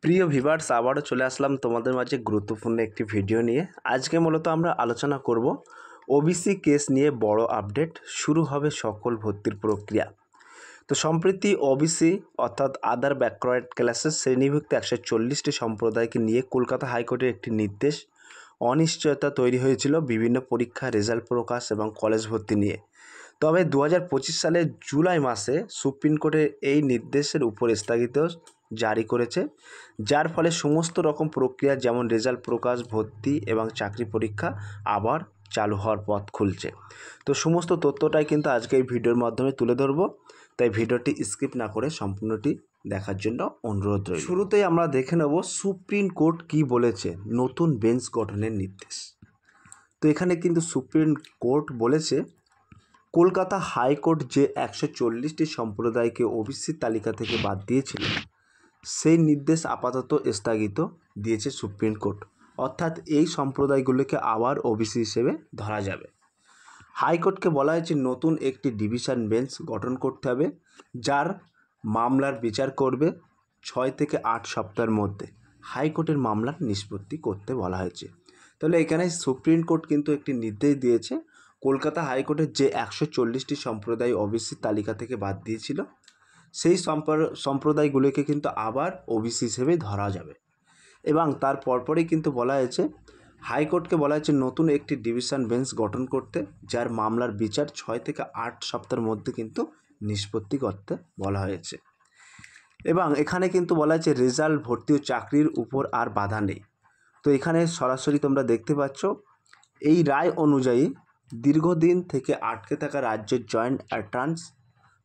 প্রিয় ভিউয়ার্স, আবারও চলে আসলাম তোমাদের মাঝে গুরুত্বপূর্ণ একটি ভিডিও নিয়ে। আজকে মূলত আমরা আলোচনা করব ওবিসি কেস নিয়ে বড় আপডেট, শুরু হবে সকল ভর্তির প্রক্রিয়া। তো সম্প্রতি ওবিসি অর্থাৎ আদার ব্যাকওয়ার্ড ক্লাসের শ্রেণীভুক্ত 140টি সম্প্রদায়কে নিয়ে কলকাতা হাইকোর্টের একটি নির্দেশ অনিশ্চয়তা তৈরি হয়েছিল বিভিন্ন পরীক্ষা রেজাল্ট প্রকাশ এবং কলেজ ভর্তি নিয়ে। তবে 2025 সালের জুলাই মাসে সুপ্রিম কোর্টের এই নির্দেশের উপর স্থগিত জারি করেছে, যার ফলে সমস্ত রকম প্রক্রিয়া যেমন রেজাল্ট প্রকাশ, ভর্তি এবং চাকরি পরীক্ষা আবার চালু হওয়ার পথ খুলছে। তো সমস্ত তথ্যটাই কিন্তু আজকে এই ভিডিওর মাধ্যমে তুলে ধরব, তাই ভিডিওটি স্কিপ না করে সম্পূর্ণটি দেখার জন্য অনুরোধ রইল। শুরুতেই আমরা দেখে নেব সুপ্রিম কোর্ট কি বলেছে নতুন বেঞ্চ গঠনের নির্দেশ। তো এখানে কিন্তু সুপ্রিম কোর্ট বলেছে কলকাতা হাইকোর্ট যে 140টি সম্প্রদায়কে ওবিসির তালিকা থেকে বাদ দিয়েছিল, সেই নির্দেশ আপাতত স্থগিত দিয়েছে সুপ্রিম কোর্ট। অর্থাৎ এই সম্প্রদায়গুলোকে আবার ওবিসি হিসেবে ধরা যাবে। হাইকোর্টকে বলা হয়েছে নতুন একটি ডিভিশন বেঞ্চ গঠন করতে হবে, যার মামলার বিচার করবে 6 থেকে 8 সপ্তাহের মধ্যে হাইকোর্টের মামলার নিষ্পত্তি করতে বলা হয়েছে। তাহলে এখানে সুপ্রিম কোর্ট কিন্তু একটি নির্দেশ দিয়েছে কলকাতা হাইকোর্টের যে 140টি সম্প্রদায় ওবিসি তালিকা থেকে বাদ দিয়েছিল, সেই সম্প্রদায়গুলোকে কিন্তু আবার ওবিসি হিসেবে ধরা যাবে। এবং তার পরপরই কিন্তু বলা হয়েছে হাইকোর্টকে বলা হয়েছে নতুন একটি ডিভিশন বেঞ্চ গঠন করতে, যার মামলার বিচার 6 থেকে 8 সপ্তাহের মধ্যে কিন্তু নিষ্পত্তি করতে বলা হয়েছে। এবং এখানে কিন্তু বলা হয়েছে রেজাল্ট, ভর্তি ও চাকরির উপর আর বাধা নেই। তো এখানে সরাসরি তোমরা দেখতে পাচ্ছ এই রায় অনুযায়ী দীর্ঘদিন থেকে আটকে থাকা রাজ্যের জয়েন্ট এন্ট্রান্স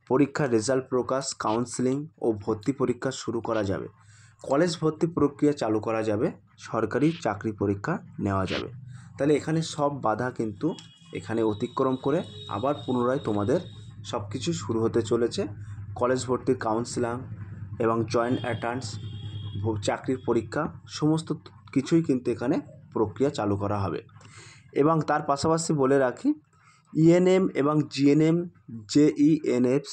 পরীক্ষার রেজাল্ট প্রকাশ, কাউন্সেলিং ও ভর্তি পরীক্ষা শুরু করা যাবে। কলেজ ভর্তি প্রক্রিয়া চালু করা যাবে, সরকারি চাকরি পরীক্ষা নেওয়া যাবে। তাহলে এখানে সব বাধা কিন্তু এখানে অতিক্রম করে আবার পুনরায় তোমাদের সব কিছু শুরু হতে চলেছে। কলেজ ভর্তির কাউন্সেলিং এবং জয়েন্ট এন্ট্রান্স চাকরির পরীক্ষা সমস্ত কিছুই কিন্তু এখানে প্রক্রিয়া চালু করা হবে। এবং তার পাশাপাশি বলে রাখি ইএনএম এবং জিএনএম, জেইএনএফস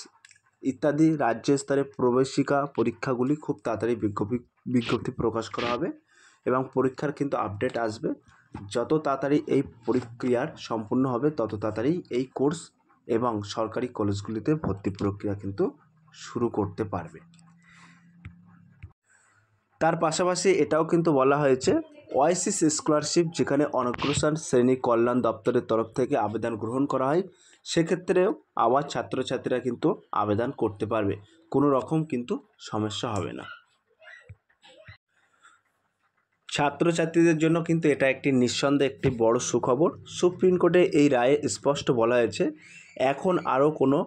ইত্যাদি রাজ্য স্তরে প্রবেশিকা পরীক্ষাগুলি খুব তাড়াতাড়ি বিজ্ঞপ্তি প্রকাশ করা হবে এবং পরীক্ষার কিন্তু আপডেট আসবে। যত তাড়াতাড়ি এই প্রক্রিয়ার সম্পূর্ণ হবে তত তাড়াতাড়ি এই কোর্স এবং সরকারি কলেজগুলিতে ভর্তি প্রক্রিয়া কিন্তু শুরু করতে পারবে। তার পাশাপাশি এটাও কিন্তু বলা হয়েছে ওয়াইসিস স্কলারশিপ, যেখানে অনগ্রসর শ্রেণী কল্যাণ দপ্তরের তরফ থেকে আবেদন গ্রহণ করা হয়, সেক্ষেত্রেও আবার ছাত্রছাত্রীরা কিন্তু আবেদন করতে পারবে, কোনো রকম কিন্তু সমস্যা হবে না। ছাত্রছাত্রীদের জন্য কিন্তু এটা একটি নিঃসন্দেহে একটি বড় সুখবর। সুপ্রিম কোর্টে এই রায়ে স্পষ্ট বলা হয়েছে এখন আরও কোনো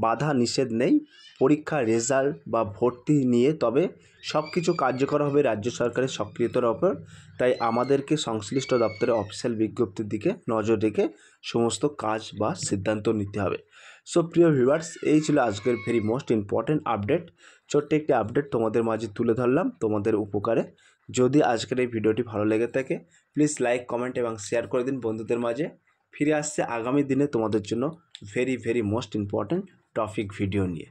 বাধা নিষেধ নেই পরীক্ষা, রেজাল্ট বা ভর্তি নিয়ে, তবে সব কিছু কার্যকর হবে রাজ্য সরকারের সক্রিয়তার ওপর। তাই আমাদেরকে সংশ্লিষ্ট দপ্তরের অফিসিয়াল বিজ্ঞপ্তির দিকে নজর রেখে সমস্ত কাজ বা সিদ্ধান্ত নিতে হবে। সো প্রিয় ভিউয়ার্স, এই ছিল আজকের ভেরি মোস্ট ইম্পর্ট্যান্ট আপডেট। ছোট্ট একটি আপডেট তোমাদের মাঝে তুলে ধরলাম তোমাদের উপকারে। যদি আজকের এই ভিডিওটি ভালো লেগে থাকে প্লিজ লাইক, কমেন্ট এবং শেয়ার করে দিন বন্ধুদের মাঝে। ফিরে আসছে আগামী দিনে তোমাদের জন্য very most important topic video নিয়ে।